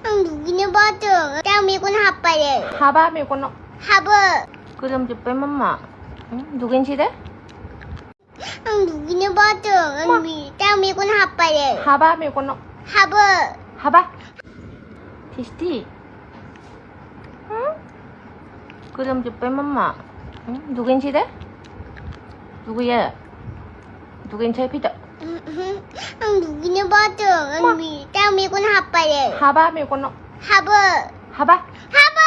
누구는 버터, 땀이군 핫바를. 하바 밀고노. 하버. 그럼 좀 빼맘마. 응? 누군지래? 누구는 버터, 땀이군 핫바를. 하바 밀고노. 하버. 하바. 티스티. 응? 그럼 좀 빼맘마. 응? 누군지래? 누구야? 누군 잘 피다. 누구는 버터, 땀이군 핫바를. 하바 밀고노. 하버. 하바. 하버.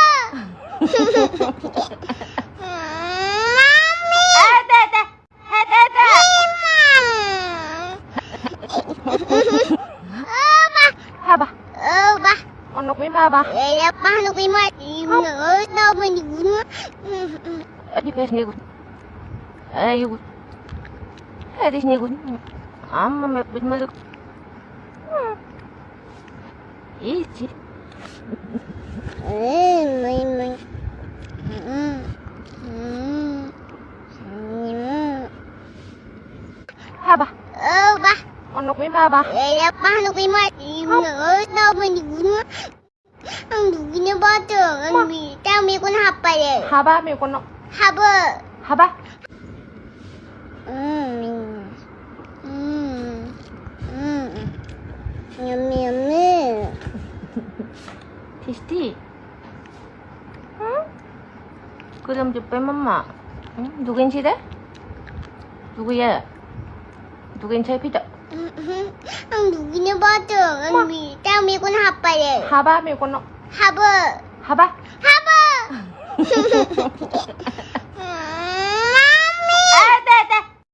하바. Ba. 언덕 미 하바. Paano kayo ma-imnood? Naman yun. 어디 배신이군. 아이고. 배신이군. 아마 몇 번. 이지. 하바. Ba. 언덕 미 하바. Paano kayo ma-imnood? Naman yun. 누구는 버터, 땀이군 핫바를. 하바 밀고노. 하버. 하바. 냠냠. 티스티. 응? 그럼 좀 빼맘마. 응? 누군지래? 누구야? 누군 잘 피다. 누구는 버터, 땀이군 핫바를. 하바 밀고노. 하버. 하바. 하버.